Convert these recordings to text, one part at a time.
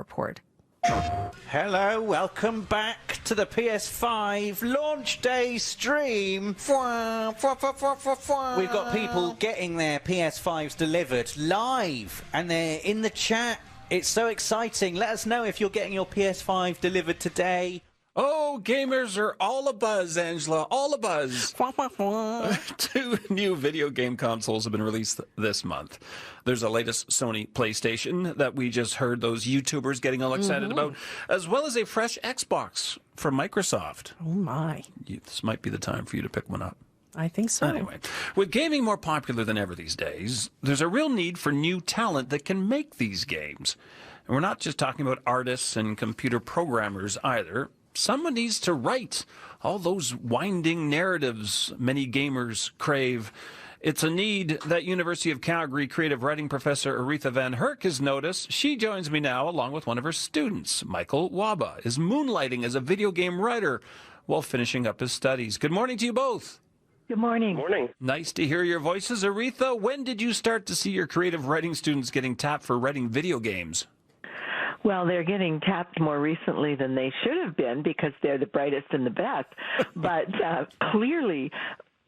report. Hello, welcome back to the PS5 launch day stream. We've got people getting their PS5s delivered live, and they're in the chat. It's so exciting. Let us know if you're getting your PS5 delivered today. Oh, gamers are all abuzz, Angela, all abuzz. 2 new video game consoles have been released this month. There's a latest Sony PlayStation that we just heard those YouTubers getting all excited about, as well as a fresh Xbox from Microsoft. Oh, my. This might be the time for you to pick one up. I think so. Anyway, with gaming more popular than ever these days, there's a real need for new talent that can make these games. And we're not just talking about artists and computer programmers either. Someone needs to write all those winding narratives many gamers crave. It's a need that University of Calgary creative writing professor Aritha Van Herk has noticed. She joins me now along with one of her students. Michael Wahba is moonlighting as a video game writer while finishing up his studies. Good morning to you both. Good morning. Good morning. Nice to hear your voices. Aritha, when did you start to see your creative writing students getting tapped for writing video games? Well, they're getting tapped more recently than they should have been because they're the brightest and the best. But clearly,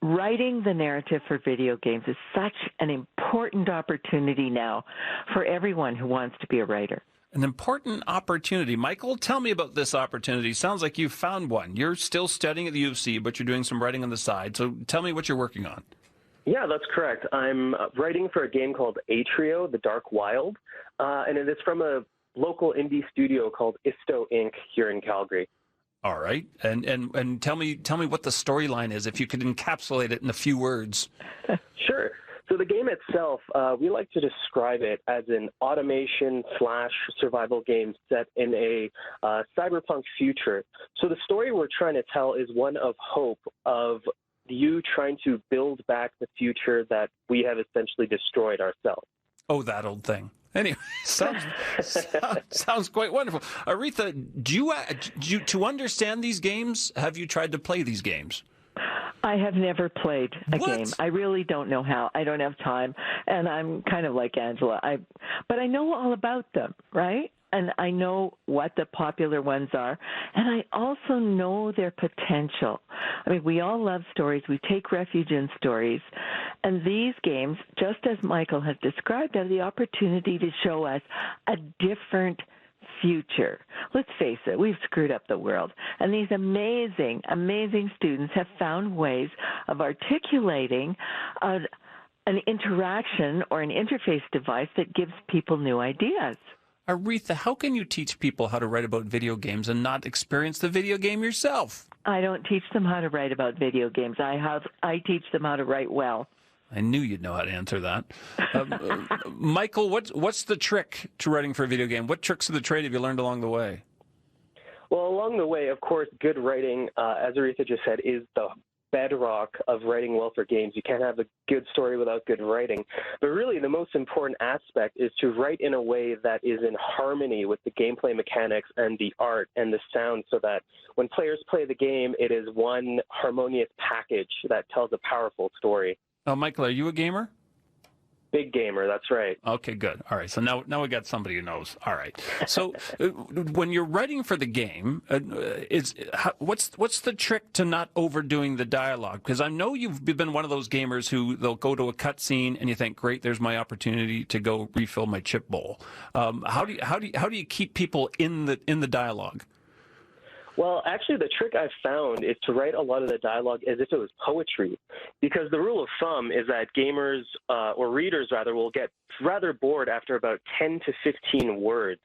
writing the narrative for video games is such an important opportunity now for everyone who wants to be a writer. An important opportunity. Michael, tell me about this opportunity. Sounds like you found one. You're still studying at the U of C, but you're doing some writing on the side. So tell me what you're working on. Yeah, that's correct. I'm writing for a game called Atrio, The Dark Wild, and it is from a local indie studio called Isto Inc. here in Calgary. All right, and tell me what the storyline is, if you could encapsulate it in a few words. Sure. So the game itself, we like to describe it as an automation/survival game set in a cyberpunk future. So the story we're trying to tell is one of hope, of you trying to build back the future that we have essentially destroyed ourselves. Oh, that old thing. Anyway, sounds quite wonderful. Aritha, to understand these games, have you tried to play these games? I have never played a What? game. I really don't know how. I don't have time, and I'm kind of like Angela. But I know all about them, right? And I know what the popular ones are, and I also know their potential. I mean, we all love stories. We take refuge in stories. And these games, just as Michael has described, have the opportunity to show us a different future. Let's face it, we've screwed up the world. And these amazing, amazing students have found ways of articulating an interaction or an interface device that gives people new ideas. Aritha, how can you teach people how to write about video games and not experience the video game yourself? I don't teach them how to write about video games. I teach them how to write well. I knew you'd know how to answer that. Michael, what's the trick to writing for a video game? What tricks of the trade have you learned along the way? Well, along the way, of course, good writing, as Aritha just said, is the bedrock of writing well for games. You can't have a good story without good writing. But really, the most important aspect is to write in a way that is in harmony with the gameplay mechanics and the art and the sound, so that when players play the game, it is one harmonious package that tells a powerful story. Michael, are you a gamer? Big gamer, that's right. Okay, good. All right, so now we got somebody who knows. All right. So when you're writing for the game, what's the trick to not overdoing the dialogue? Because I know you've been one of those gamers who they'll go to a cutscene and you think, great, there's my opportunity to go refill my chip bowl. How do you keep people in the dialogue? Well, actually, the trick I've found is to write a lot of the dialogue as if it was poetry, because the rule of thumb is that gamers, or readers rather, will get rather bored after about 10 to 15 words.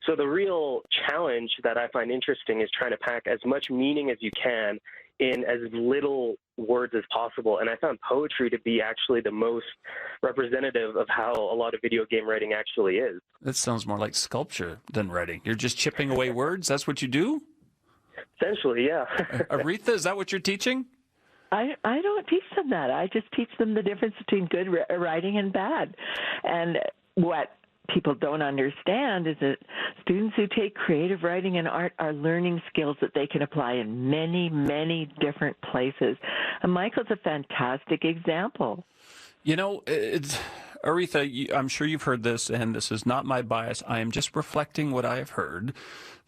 So the real challenge that I find interesting is trying to pack as much meaning as you can in as little words as possible. And I found poetry to be actually the most representative of how a lot of video game writing actually is. That sounds more like sculpture than writing. You're just chipping away words? That's what you do? Essentially, yeah. Aritha, is that what you're teaching? I don't teach them that. I just teach them the difference between good writing and bad. And what people don't understand is that students who take creative writing and art are learning skills that they can apply in many, many different places. And Michael's a fantastic example. You know, Aritha, I'm sure you've heard this, and this is not my bias. I am just reflecting what I have heard,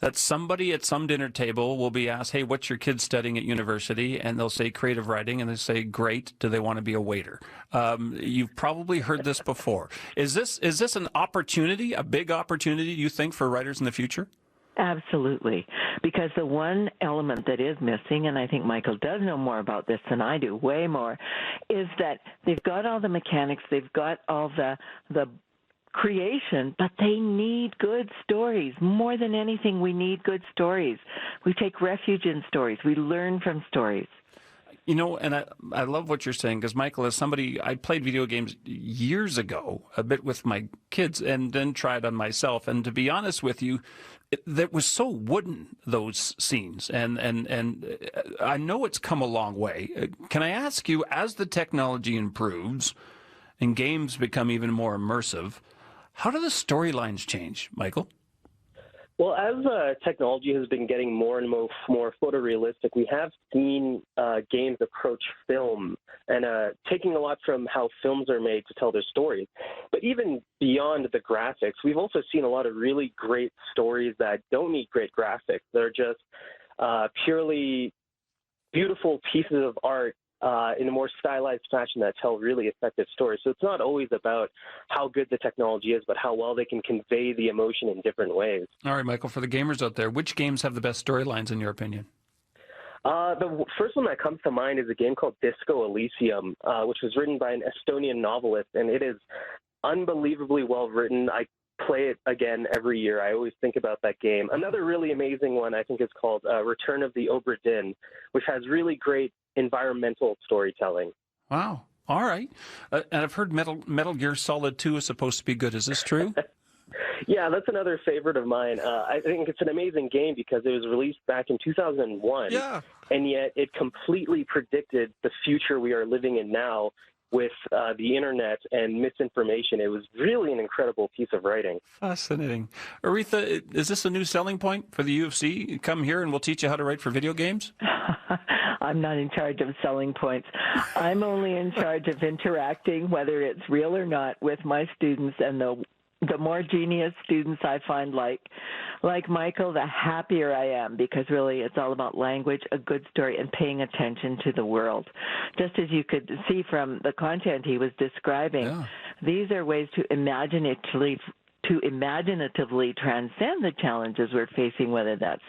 that somebody at some dinner table will be asked, hey, what's your kid studying at university? And they'll say creative writing, and they say, great, do they want to be a waiter? You've probably heard this before. Is this an opportunity, a big opportunity, do you think, for writers in the future? Absolutely. Because the one element that is missing, and I think Michael does know more about this than I do, way more, is that they've got all the mechanics, they've got all the creation, but they need good stories. More than anything, we need good stories. We take refuge in stories. We learn from stories. You know, and I love what you're saying, because, Michael, as somebody, I played video games years ago, a bit with my kids, and then tried on myself. And to be honest with you, that was so wooden, those scenes. And I know it's come a long way. Can I ask you, as the technology improves and games become even more immersive, how do the storylines change, Michael? Well, as technology has been getting more and more photorealistic, we have seen games approach film and taking a lot from how films are made to tell their stories. But even beyond the graphics, we've also seen a lot of really great stories that don't need great graphics. They're just purely beautiful pieces of art in a more stylized fashion that tell really effective stories. So it's not always about how good the technology is, but how well they can convey the emotion in different ways. All right, Michael, for the gamers out there, which games have the best storylines in your opinion? The first one that comes to mind is a game called Disco Elysium, which was written by an Estonian novelist, and it is unbelievably well written. I play it again every year. I always think about that game. Another really amazing one, I think, is called Return of the Obra Dinn, which has really great environmental storytelling. Wow. All right. And I've heard Metal Gear Solid 2 is supposed to be good. Is this true? Yeah, that's another favorite of mine. I think it's an amazing game because it was released back in 2001, and yet it completely predicted the future we are living in now with the internet and misinformation. It was really an incredible piece of writing. Fascinating. Aritha, is this a new selling point for the UFC? Come here and we'll teach you how to write for video games? I'm not in charge of selling points. I'm only in charge of interacting, whether it's real or not, with my students. And the more genius students I find like Michael, the happier I am, because really it's all about language, a good story, and paying attention to the world. Just as you could see from the content he was describing, these are ways to imaginatively transcend the challenges we're facing, whether that's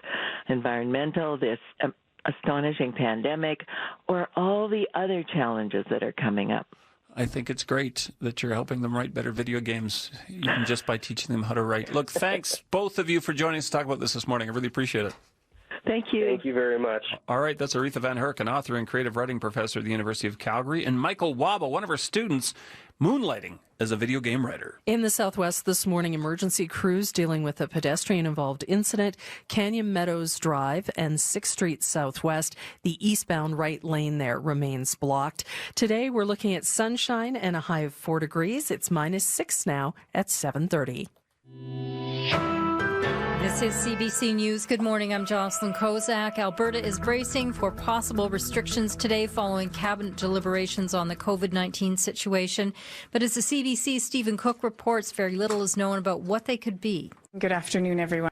environmental, this astonishing pandemic, or all the other challenges that are coming up. I think it's great that you're helping them write better video games, even just by teaching them how to write. Look, thanks, both of you, for joining us to talk about this morning. I really appreciate it. Thank you. Thank you very much. All right, that's Aritha Van Herk, an author and creative writing professor at the University of Calgary, and Michael Wahba, one of our students, moonlighting as a video game writer. In the Southwest this morning, emergency crews dealing with a pedestrian-involved incident. Canyon Meadows Drive and 6th Street Southwest, the eastbound right lane there remains blocked. Today, we're looking at sunshine and a high of 4 degrees. It's -6 now at 7:30. This is CBC News. Good morning. I'm Jocelyn Kozak. Alberta is bracing for possible restrictions today following cabinet deliberations on the COVID-19 situation. But as the CBC's Stephen Cook reports, very little is known about what they could be. Good afternoon, everyone.